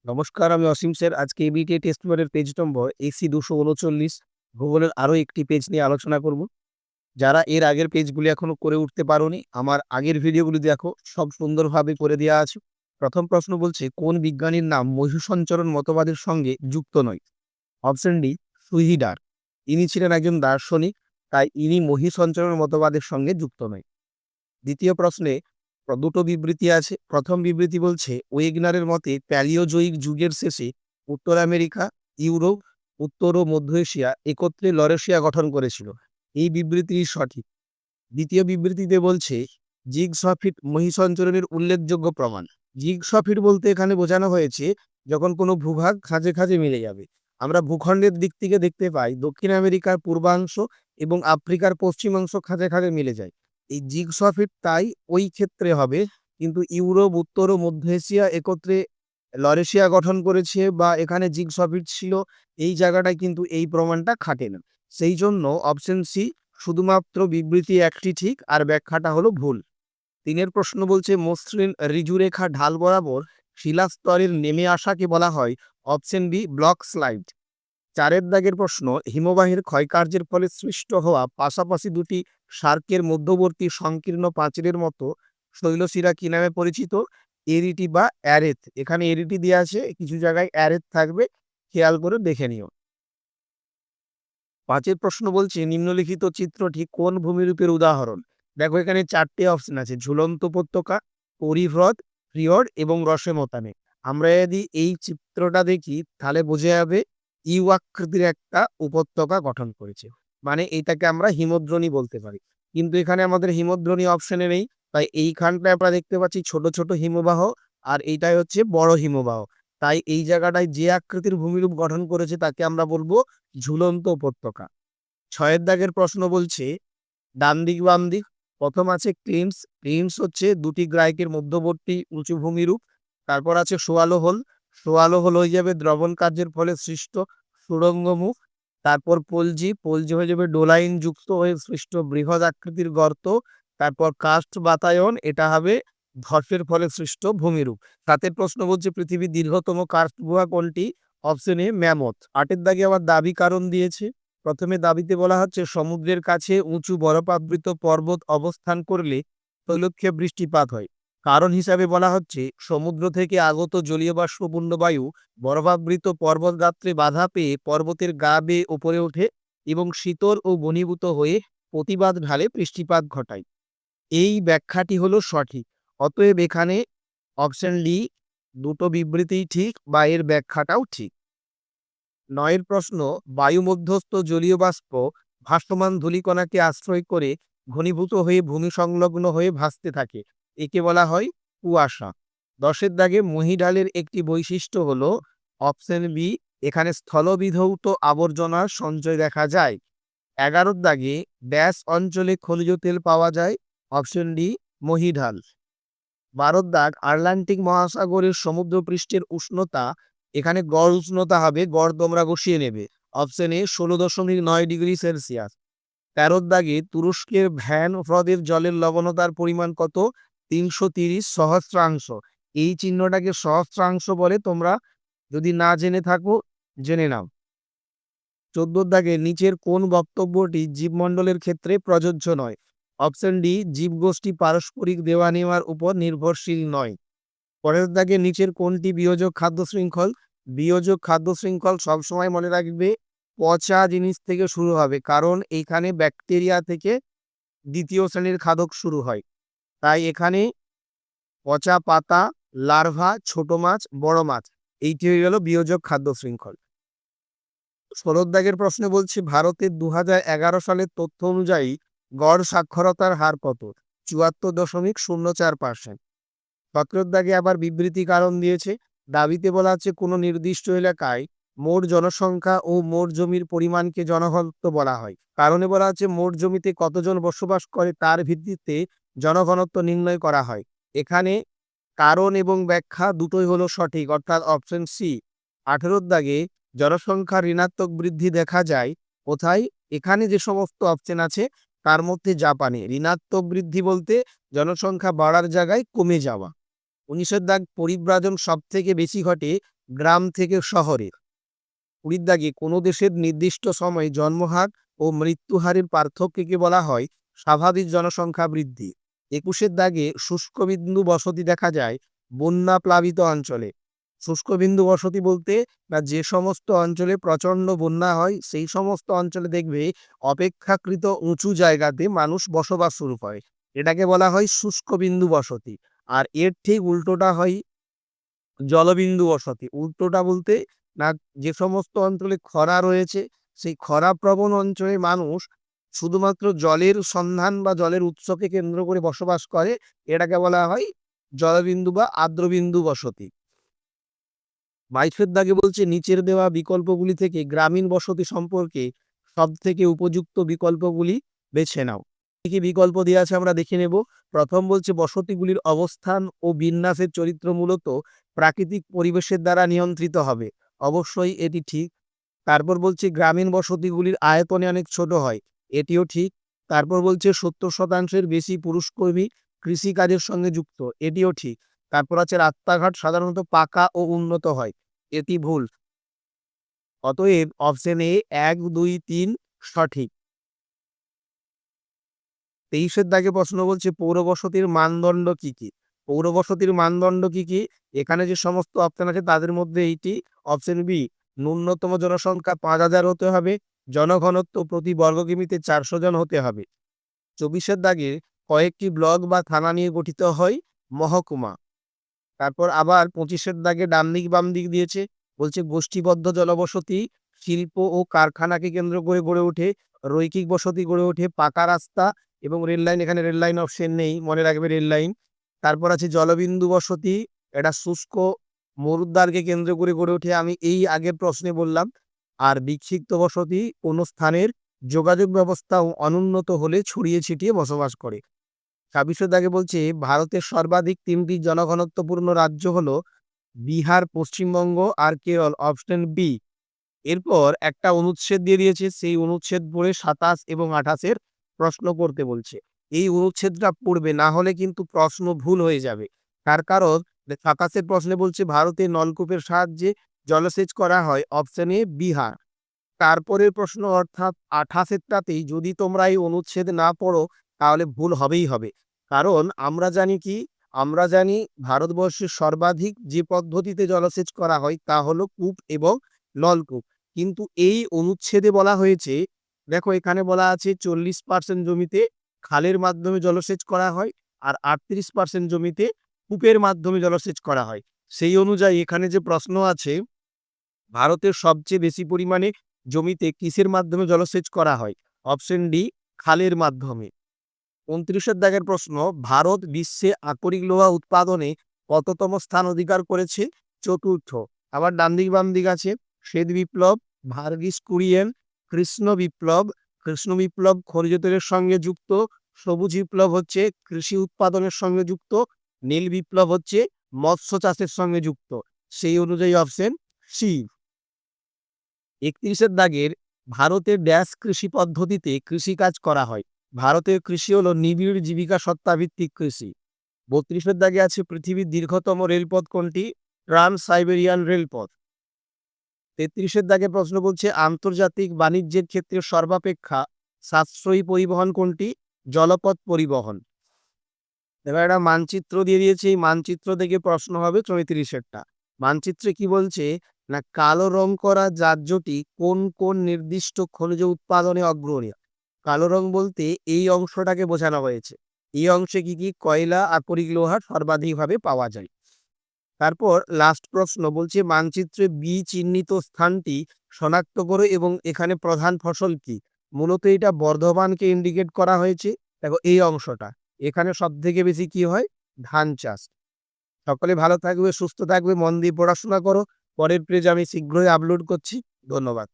নমস্কার, আমি অসীম স্যার। আজকে এবিটিএ টেস্ট পেপারের পেজ নম্বর এসি 239 ভূগোলের আরো একটি পেজ নিয়ে আলোচনা করব। যারা এর আগের পেজগুলি এখনো করে উঠতে পারোনি, আমার আগের ভিডিওগুলি দেখো, সব সুন্দরভাবে করে দেওয়া আছে। প্রথম প্রশ্ন বলছে, কোন বিজ্ঞানীর নাম মহীসঞ্চরণ মতবাদের সঙ্গে যুক্ত নয়? অপশন ডি, সুহিডার। ইনি ছিলেন একজন দার্শনিক, তাই ইনি মহীসঞ্চরণ মতবাদের সঙ্গে যুক্ত নয়। দ্বিতীয় প্রশ্নে দুটো বিবৃতি আছে। প্রথম বিবৃতি বলছে, ওয়েগনারের মতে প্যালিওজয়িক যুগের শেষে উত্তর আমেরিকা, ইউরোপ, উত্তর ও মধ্য এশিয়া একত্রে লরেশিয়া গঠন করেছিল। এই বিবৃতি সঠিক। দ্বিতীয় বিবৃতিতে বলছে, জিগসফিট মহীসঞ্চরণের উল্লেখযোগ্য প্রমাণ। জিগসফিট বলতে এখানে বোঝানো হয়েছে যখন কোনো ভূভাগ খাঁজে খাঁজে মিলে যাবে। আমরা ভূখণ্ডের দিক থেকে দেখতে পাই দক্ষিণ আমেরিকার পূর্বাংশ এবং আফ্রিকার পশ্চিমাংশ খাঁজে খাঁজে মিলে যায়। এই জিগসফিট তাই ওই ক্ষেত্রে হবে, কিন্তু ইউরোপ, উত্তর ও মধ্য এশিয়া একত্রে লরেশিয়া গঠন করেছে বা এখানে জিগসফিট ছিল, এই জায়গাটায় কিন্তু এই প্রমাণটা খাটে না। সেই জন্য অপশন সি, শুধুমাত্র বিবৃতি একটি ঠিক আর ব্যাখ্যাটা হলো ভুল। তিনের প্রশ্ন বলছে, মসৃণ ঋজুরেখা ঢাল বরাবর শিলাস্তরের নেমে আসাকে বলা হয়? Option B, block slide. চারের দাগের প্রশ্ন, হিমবাহের ক্ষয়কার্যের ফলে সৃষ্ট হওয়া পাশাপাশি দুটি সার্কের মধ্যবর্তী সংকীর্ণ প্রাচীরের মতো শৈলশিরা কি নামে পরিচিত? এরিটি বা অ্যারেথ। এখানে এরিটি দেওয়া আছে, কিছু জায়গায় অ্যারেথ থাকবে, খেয়াল করে দেখে নিও। পাঁচের প্রশ্ন বলছে, নিম্নলিখিত চিত্রটি কোন ভূমিরূপের উদাহরণ? দেখো, এখানে চারটে অপশন আছে: ঝুলন্ত উপত্যকা, পরিহ্রদ, ফিয়র্ড এবং রসেমতানে। আমরা যদি এই চিত্রটা দেখি তাহলে বোঝা যাবে ইউ আকৃতির একটা উপত্যকা গঠন করেছে, মানে এটাকে আমরা হিমদ্রোণী বলতে পারি। কিন্তু এখানে আমাদের হিমদ্রোণী অপশনে নেই, তাই এইখানটায় আমরা দেখতে পাচ্ছি ছোট ছোট হিমবাহ, আর এইটাই হচ্ছে বড় হিমবাহ। তাই এই জায়গাটায় যে আকৃতির ভূমিরূপ গঠন করেছে তাকে আমরা বলবো ঝুলন্ত উপত্যকা। ছয়ের দাগের প্রশ্ন বলছে, ডান দিক বাম দিক। প্রথম আছে ক্লিমস। ক্লিমস হচ্ছে দুটি গ্রাইকের মধ্যবর্তী উঁচু ভূমিরূপ। তারপর আছে সোয়ালো হোল। সোয়ালো হোল হয়ে যাবে দ্রবণ কার্যের ফলে সৃষ্ট সুড়ঙ্গ মুখ। তারপর পলজি। পলজি হয়ে যাবে ডোলাইন যুক্ত হয়ে সৃষ্ট বৃহৎ আকৃতির গর্ত। তারপর কাস্ট বাতায়ন, এটা হবে ধসের ফলে সৃষ্ট ভূমিরূপ। সাতের প্রশ্ন বলছে, পৃথিবীর দীর্ঘতম কার্স্ট গুহা কোনটি? Option A, mammoth. আটের দাগে আবার দাবি কারণ দিয়েছে। প্রথমে দাবিতে বলা হচ্ছে, সমুদ্রের কাছে উঁচু বরফাবৃত পর্বত অবস্থান করলে তৈলক্ষ্যে বৃষ্টিপাত হয়। কারণ হিসাবে বলা হচ্ছে, সমুদ্র থেকে আগত জলীয় বাষ্পপূর্ণ বায়ু বরফাবৃত পর্বত গাত্রে বাধা পেয়ে পর্বতের গা বেয়ে ওপরে ওঠে এবং শীতল ও ঘনীভূত হয়ে প্রতিবাদ ঢালে বৃষ্টিপাত ঘটায়। এই ব্যাখ্যাটি হলো সঠিক। অতএব এখানে অপশন ডি, দুটো বিবৃতিই ঠিক বা এর ব্যাখ্যাটাও ঠিক। নয়ের প্রশ্ন, বায়ুমধ্যস্থ জলীয় বাষ্প ভাসমান ধূলিকণাকে আশ্রয় করে ঘনীভূত হয়ে ভূমি সংলগ্ন হয়ে ভাসতে থাকে, একে বলা হয় কুয়াশা। 10এর দাগে মহীঢালের একটি বৈশিষ্ট্য হলো? অপশন বি, এখানে স্থলবিধৌত আবর্জনার সঞ্চয় দেখা যায়। 11 দাগে ড্যাশ অঞ্চলে খনিজ তেল পাওয়া যায়? Option D, মহীঢাল। 12 দাগ, আটলান্টিক মহাসাগরের সমুদ্রপৃষ্ঠের উষ্ণতা, এখানে গড় উষ্ণতা হবে, গড় তোমরা বসিয়ে নেবে, অপশন এ 16.9 ডিগ্রি সেলসিয়াস। 13 দাগে তুরস্কের ভ্যান হ্রদের জলের লবণতার পরিমাণ কত? 330 সহস্রাংশ। এই চিহ্নটাকে সহস্রাংশ বলে, তোমরা যদি না জেনে থাকো জেনে নাও। 14 দাগে নিচের কোন বক্তব্যটি জীবমণ্ডলের ক্ষেত্রে প্রযোজ্য নয়? অপশন ডি, জীবগোষ্ঠী পারস্পরিক দেওয়া নেওয়ার উপর নির্ভরশীল নয়। পরের দাগে নিচের কোনটি বিয়োজক খাদ্য শৃঙ্খল? বিয়োজক খাদ্য শৃঙ্খল সবসময় মনে রাখবে পচা জিনিস থেকে শুরু হবে, কারণ এইখানে ব্যাকটেরিয়া থেকে দ্বিতীয় শ্রেণীর খাদক শুরু হয়। তাই এখানে পচা পাতা, লার্ভা, ছোট মাছ, বড় মাছ, এইটি হয়ে গেল বিয়োজক খাদ্য শৃঙ্খল। 16 দাগের প্রশ্নে বলছি, ভারতের 2011 সালের তথ্য অনুযায়ী গড় সাক্ষরতার হার কত? 74.04%। 17 দাগে আবার বিবৃতি কারণ দিয়েছে। দাবিতে বলা আছে, কোনো নির্দিষ্ট এলাকায় মোট জনসংখ্যা ও মোট জমির পরিমাণকে জনঘনত্ব বলা হয়। কারণে বলা আছে, মোট জমিতে কতজন বসবাস করে তার ভিত্তিতে জনঘনত্ব নির্ণয় করা হয়। এখানে কারণ এবং ব্যাখ্যা দুটোই হলো সঠিক, অর্থাৎ অপশন সি। 18 দাগে জনসংখ্যার ঋণাত্মক বৃদ্ধি দেখা যায় কোথায়? এখানে যে সমস্ত অপশন আছে তার মধ্যে জাপানে। ঋণাত্মক বৃদ্ধি বলতে জনসংখ্যা বাড়ার জায়গায় কমে যাওয়া। 19 দাগ, পরিব্রাজন সব থেকে বেশি ঘটে গ্রাম থেকে শহরে। 20 দাগে কোনো দেশের নির্দিষ্ট সময়ে জন্মহার ও মৃত্যুহারের পার্থক্যকে বলা হয় স্বাভাবিক জনসংখ্যা বৃদ্ধি। 21 দাগে শুষ্কবিন্দু বসতি দেখা যায় বন্যা প্লাবিত অঞ্চলে। শুষ্কবিন্দু বসতি বলতে বা যে সমস্ত অঞ্চলে প্রচণ্ড বন্যা হয় সেই সমস্ত অঞ্চলে দেখবে অপেক্ষাকৃত উঁচু জায়গাতে মানুষ বসবাস শুরু করে, এটাকে বলা হয় শুষ্কবিন্দু বসতি। আর এর ঠিক উল্টোটা হয় জলবিন্দু বসতি। উল্টোটা বলতে না, যে সমস্ত অঞ্চলে খরা রয়েছে সেই খরাপ্রবণ অঞ্চলে মানুষ শুধুমাত্র জলের সন্ধান বা জলের উৎসকে কেন্দ্র করে বসবাস করে, এটাকে বলা হয় জলবিন্দু বা আর্দ্রবিন্দু বসতি। 22 দাগে বলছে নিচের দেওয়া বিকল্পগুলি থেকে গ্রামীণ বসতি সম্পর্কে সবথেকে উপযুক্ত বিকল্পগুলি বেছে নাও। কি কি বিকল্প দেওয়া আছে আমরা দেখে নেব। প্রথম বলছে বসতিগুলির অবস্থান ও বিন্যাসের চরিত্র মূলত প্রাকৃতিক পরিবেশের দ্বারা নিয়ন্ত্রিত হবে। অবশ্যই এটি ঠিক। তারপর বলছে গ্রামীণ বসতিগুলির আয়তনে অনেক ছোট হয়। এটিও ঠিক। তারপর বলছে 70% বেশি পুরুষকর্মী কৃষিকাজের সঙ্গে যুক্ত। এটিও ঠিক। তারপর আছে রাস্তাঘাট সাধারণত পাকা ও উন্নত হয়। এটি ভুল। অতএব অপশন এ 1, 2, 3 সঠিক। 23 দাগে প্রশ্ন বলছে পৌরবসতির মানদণ্ড কি কি? পৌরবসতির মানদণ্ড কি কি? এখানে যে সমস্ত অপশন আছে তাদের মধ্যে এইটি। অপশন বি, ন্যূনতম জনসংখ্যা 5000 হতে হবে, জনঘনত্ব প্রতি বর্গ কিমিতে 400 জন হতে হবে। 24 দাগে কয়েকটি ব্লক বা থানা নিয়ে গঠিত হয় মহকুমা। তারপর আবার 25 দাগে ডান দিক বাম দিক দিয়েছে। বলছে গোষ্ঠীবদ্ধ জনবসতি শিল্প ও কারখানাকে কেন্দ্র করে গড়ে ওঠে, রৈখিক বসতি গড়ে ওঠে পাকা রাস্তা এবং রেল লাইন। এখানে রেল লাইন অপশন নেই, মনে রাখবে রেল লাইন। তারপর আছে জলবিন্দু বসতি, এটা শুষ্ক মরুদ্যানকে কেন্দ্র করে গড়ে ওঠে, আমি এই আগের প্রশ্নে বললাম। আর বিক্ষিপ্ত বসতি কোনো স্থানের যোগাযোগ ব্যবস্থা অনুন্নত হলে ছড়িয়ে ছিটিয়ে বসবাস করে। 26 দাগে বলছে ভারতের সর্বাধিক 3টি জনঘনত্বপূর্ণ রাজ্য হলো বিহার, পশ্চিমবঙ্গ আর কেরল। Option B. এরপর একটা অনুচ্ছেদ দিয়ে দিয়েছে, সেই অনুচ্ছেদ পড়ে 27 এবং 28 প্রশ্ন করতে বলছে। এই অনুচ্ছেদটা পড়বে, না হলে কিন্তু প্রশ্ন ভুল হয়ে যাবে। তার কারণ 27 প্রশ্নে বলছে ভারতে নলকূপের সাহায্যে জলসেচ করা হয়। Option A Bihar. তারপরের প্রশ্ন অর্থাৎ 28টাতেই যদি তোমরা এই অনুচ্ছেদ না পড়ো তাহলে ভুল হবেই হবে। কারণ আমরা জানি কি, আমরা জানি ভারতবর্ষের সর্বাধিক যে পদ্ধতিতে জলসেচ করা হয় তা হলো কূপ এবং নলকূপ। কিন্তু এই অনুচ্ছেদে বলা হয়েছে, দেখো এখানে বলা আছে 40% জমিতে খালের মাধ্যমে জলসেচ করা হয় আর 38% জমিতে কূপের মাধ্যমে জলসেচ করা হয়। সেই অনুযায়ী এখানে যে প্রশ্ন আছে ভারতের সবচেয়ে বেশি পরিমাণে জমিতে কিসের মাধ্যমে জলসেচ করা হয়? অপশন ডি, খালের মাধ্যমে। 29 দাগের প্রশ্ন, ভারত বিশ্বে আকরিক লোহা উৎপাদনে কততম স্থান অধিকার করেছে? চতুর্থ। আবার ডান দিক বাম দিক আছে। শ্বেত বিপ্লব, ভার্গিস কুরিয়েন, কৃষ্ণ বিপ্লব। কৃষ্ণ বিপ্লব খনিজ তেলের সঙ্গে যুক্ত, সবুজ বিপ্লব হচ্ছে কৃষি উৎপাদনের সঙ্গে যুক্ত, নীল বিপ্লব হচ্ছে মৎস্য চাষের সঙ্গে যুক্ত। সেই অনুযায়ী অপশন সি। 31 দাগের ভারতের ড্যাশ কৃষি পদ্ধতিতে কৃষিকাজ করা হয়? ভারতের কৃষি হলো নিবিড় জীবিকা সত্তাভিত্তিক কৃষি। 32 দাগে আছে পৃথিবীর দীর্ঘতম রেলপথ কোনটি? ট্রান্স সাইবেরিয়ান রেলপথ। 33 দাগে প্রশ্ন বলছে আন্তর্জাতিক বাণিজ্যের ক্ষেত্রে সর্বাপেক্ষা সাশ্রয়ী পরিবহন কোনটি? জলপথ পরিবহন। এবার একটা মানচিত্র দিয়ে দিয়েছে, এই মানচিত্র থেকে প্রশ্ন হবে 34টা। মানচিত্রে কি বলছে না, কালো রং করা জাহ্নটি কোন কোন নির্দিষ্ট খনিজ উৎপাদনে অগ্রণী? কালো রং বলতে এই অংশটাকে বোঝানো হয়েছে। এই অংশে কি কি কয়লা, আকরিক লোহা সর্বাধিকভাবে পাওয়া যায়। তারপর লাস্ট প্রশ্ন বলছে মানচিত্রে বি চিহ্নিত স্থানটি শনাক্ত করো এবং এখানে প্রধান ফসল কি? মূলত এটা বর্ধমানকে ইন্ডিকেট করা হয়েছে। দেখো এই অংশটা, এখানে সব থেকে বেশি কি হয়? ধান চাষ। সকলে ভালো থাকবে, সুস্থ থাকবে, মন দিয়ে পড়াশোনা করো। পরের পেজ আমি শীঘ্রই আপলোড করছি। ধন্যবাদ।